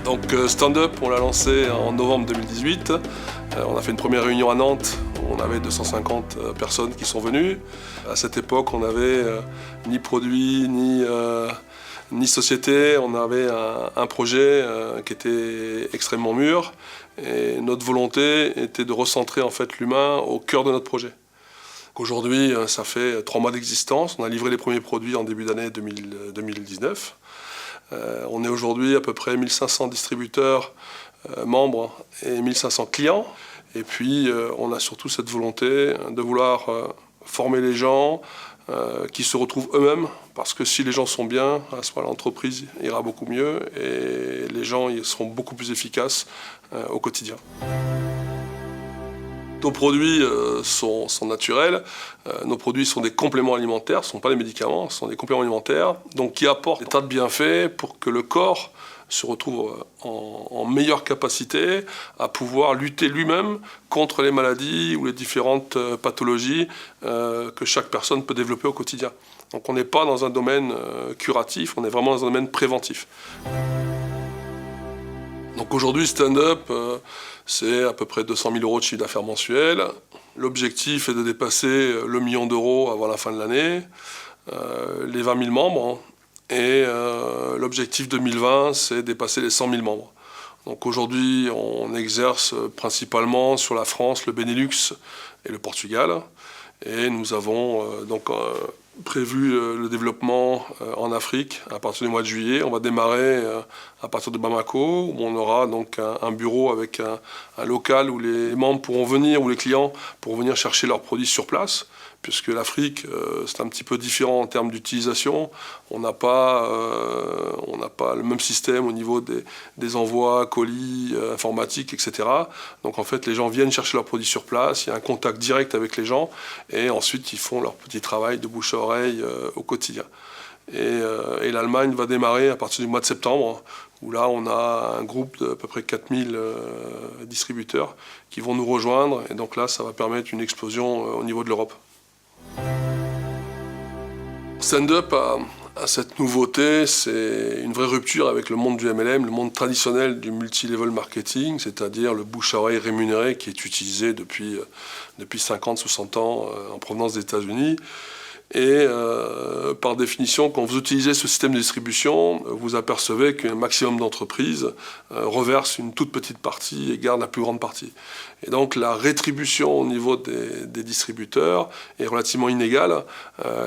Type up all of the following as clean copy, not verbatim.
Donc Stand Up, on l'a lancé en novembre 2018. On a fait une première réunion à Nantes où on avait 250 personnes qui sont venues. À cette époque, on n'avait ni produit, ni société. On avait un projet qui était extrêmement mûr. Et notre volonté était de recentrer en fait l'humain au cœur de notre projet. Aujourd'hui, ça fait 3 mois d'existence. On a livré les premiers produits en début d'année 2019. On est aujourd'hui à peu près 1500 distributeurs membres et 1500 clients. Et puis, on a surtout cette volonté de vouloir former les gens qui se retrouvent eux-mêmes. Parce que si les gens sont bien, à ce moment-là, l'entreprise ira beaucoup mieux et les gens seront beaucoup plus efficaces au quotidien. Nos produits sont naturels, nos produits sont des compléments alimentaires, ce ne sont pas des médicaments, ce sont des compléments alimentaires, donc qui apportent des tas de bienfaits pour que le corps se retrouve en meilleure capacité à pouvoir lutter lui-même contre les maladies ou les différentes pathologies que chaque personne peut développer au quotidien. Donc on n'est pas dans un domaine curatif, on est vraiment dans un domaine préventif. Donc aujourd'hui, Stand Up, c'est à peu près 200 000 € de chiffre d'affaires mensuel. L'objectif est de dépasser le 1 million d'euros avant la fin de l'année, les 20 000 membres. Et l'objectif 2020, c'est dépasser les 100 000 membres. Donc aujourd'hui, on exerce principalement sur la France, le Benelux et le Portugal. Et nous avons prévu le développement en Afrique à partir du mois de juillet. On va démarrer à partir de Bamako, où on aura donc un bureau avec un local où les membres pourront venir, où les clients pourront venir chercher leurs produits sur place, puisque l'Afrique, c'est un petit peu différent en termes d'utilisation. On n'a pas le même système au niveau des envois, colis, informatiques, etc. Donc en fait, les gens viennent chercher leurs produits sur place, il y a un contact direct avec les gens, et ensuite ils font leur petit travail de bouche à oreille au quotidien. Et l'Allemagne va démarrer à partir du mois de septembre, où là on a un groupe d'à peu près 4000 distributeurs qui vont nous rejoindre, et donc là ça va permettre une explosion au niveau de l'Europe. Stand Up a cette nouveauté, c'est une vraie rupture avec le monde du MLM, le monde traditionnel du multi-level marketing, c'est-à-dire le bouche à oreille rémunéré qui est utilisé depuis 50-60 ans en provenance des États-Unis. Et par définition, quand vous utilisez ce système de distribution, vous apercevez qu'un maximum d'entreprises reversent une toute petite partie et gardent la plus grande partie. Et donc la rétribution au niveau des distributeurs est relativement inégale.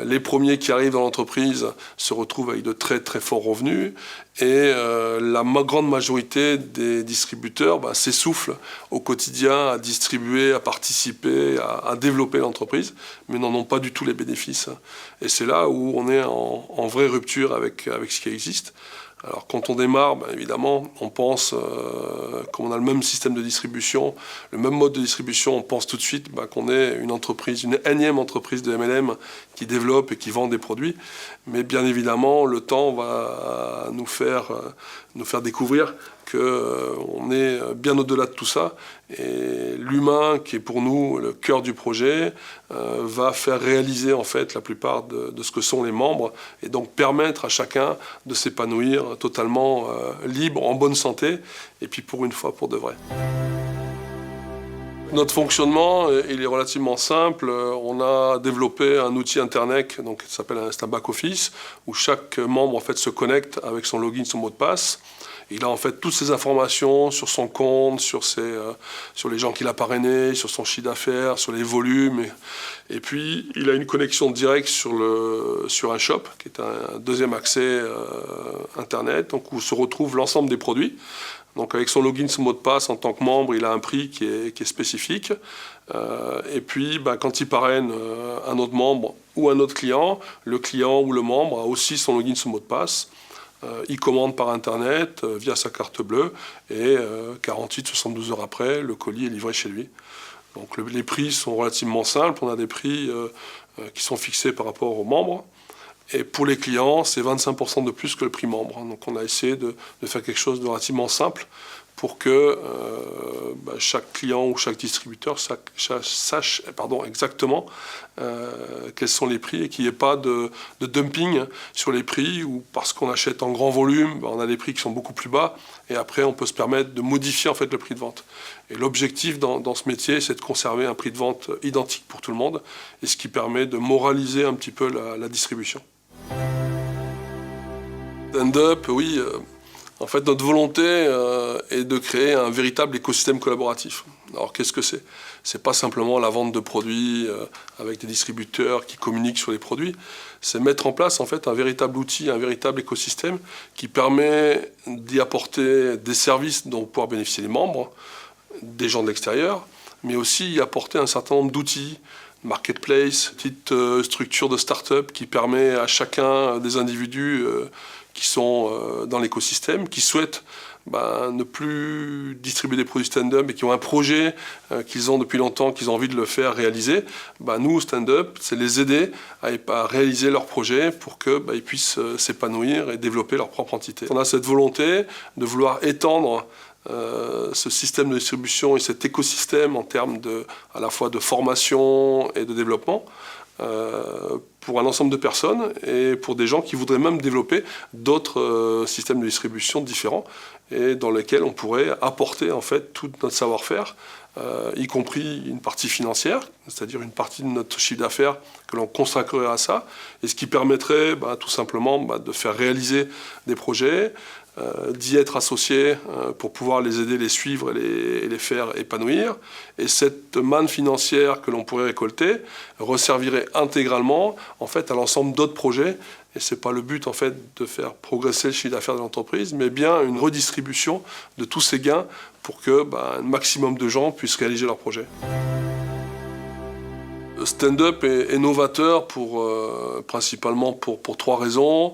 Les premiers qui arrivent dans l'entreprise se retrouvent avec de très très forts revenus et la grande majorité des distributeurs s'essoufflent au quotidien à distribuer, à participer, à développer l'entreprise, mais n'en ont pas du tout les bénéfices. Et c'est là où on est en vraie rupture avec ce qui existe. Alors quand on démarre, évidemment, on pense, comme on a le même système de distribution, le même mode de distribution, on pense tout de suite qu'on est une entreprise, une énième entreprise de MLM qui développe et qui vend des produits. Mais bien évidemment, le temps va nous faire découvrir qu'on est bien au-delà de tout ça. Et l'humain, qui est pour nous le cœur du projet, va faire réaliser en fait la plupart de ce que sont les membres et donc permettre à chacun de s'épanouir totalement libre, en bonne santé, et puis pour une fois, pour de vrai. Notre fonctionnement, il est relativement simple. On a développé un outil internet donc, qui s'appelle un back-office, où chaque membre en fait, se connecte avec son login, son mot de passe. Il a en fait toutes ces informations sur son compte, sur les gens qu'il a parrainés, sur son chiffre d'affaires, sur les volumes. Et puis, il a une connexion directe sur un shop, qui est un deuxième accès Internet, donc où se retrouvent l'ensemble des produits. Donc avec son login, son mot de passe, en tant que membre, il a un prix qui est spécifique. Et puis, quand il parraine un autre membre ou un autre client, le client ou le membre a aussi son login, son mot de passe. Il commande par Internet via sa carte bleue et 48-72 heures après, le colis est livré chez lui. Donc les prix sont relativement simples. On a des prix qui sont fixés par rapport aux membres. Et pour les clients, c'est 25% de plus que le prix membre. Donc on a essayé de faire quelque chose de relativement simple pour que chaque client ou chaque distributeur sache exactement quels sont les prix et qu'il n'y ait pas de dumping sur les prix, ou parce qu'on achète en grand volume, on a des prix qui sont beaucoup plus bas et après on peut se permettre de modifier en fait le prix de vente. Et l'objectif dans ce métier, c'est de conserver un prix de vente identique pour tout le monde, et ce qui permet de moraliser un petit peu la distribution. Stand-up, oui. En fait, notre volonté est de créer un véritable écosystème collaboratif. Alors, qu'est-ce que c'est? C'est pas simplement la vente de produits avec des distributeurs qui communiquent sur les produits. C'est mettre en place en fait un véritable outil, un véritable écosystème qui permet d'y apporter des services dont pouvoir bénéficier les membres, des gens de l'extérieur, mais aussi y apporter un certain nombre d'outils, marketplace, petite structure de start-up qui permet à chacun des individus qui sont dans l'écosystème, qui souhaitent ne plus distribuer des produits stand-up et qui ont un projet qu'ils ont depuis longtemps, qu'ils ont envie de le faire réaliser, nous, stand-up, c'est les aider à réaliser leur projet pour qu'ils puissent s'épanouir et développer leur propre entité. On a cette volonté de vouloir étendre ce système de distribution et cet écosystème en termes à la fois de formation et de développement pour un ensemble de personnes et pour des gens qui voudraient même développer d'autres systèmes de distribution différents et dans lesquels on pourrait apporter en fait tout notre savoir-faire, y compris une partie financière, c'est-à-dire une partie de notre chiffre d'affaires que l'on consacrerait à ça, et ce qui permettrait tout simplement de faire réaliser des projets, d'y être associé pour pouvoir les aider, les suivre et les faire épanouir. Et cette manne financière que l'on pourrait récolter resservirait intégralement en fait à l'ensemble d'autres projets. Et ce n'est pas le but en fait de faire progresser le chiffre d'affaires de l'entreprise, mais bien une redistribution de tous ces gains pour que un maximum de gens puissent réaliser leurs projets. Le stand-up est novateur principalement pour trois raisons.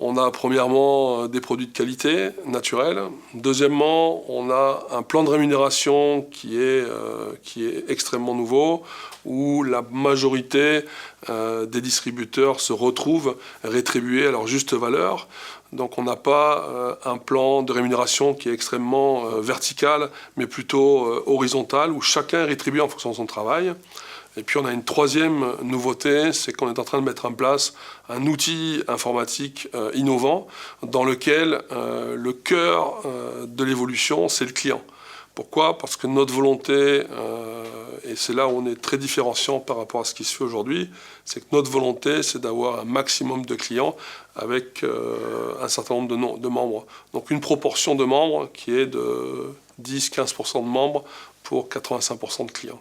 On a premièrement des produits de qualité naturelle. Deuxièmement, on a un plan de rémunération qui est extrêmement nouveau, où la majorité des distributeurs se retrouvent rétribués à leur juste valeur. Donc on n'a pas un plan de rémunération qui est extrêmement vertical, mais plutôt horizontal, où chacun est rétribué en fonction de son travail. Et puis on a une troisième nouveauté, c'est qu'on est en train de mettre en place un outil informatique innovant dans lequel le cœur de l'évolution, c'est le client. Pourquoi? Parce que notre volonté, et c'est là où on est très différenciant par rapport à ce qui se fait aujourd'hui, c'est que notre volonté, c'est d'avoir un maximum de clients avec un certain nombre de membres. Donc une proportion de membres qui est de 10-15% de membres pour 85% de clients.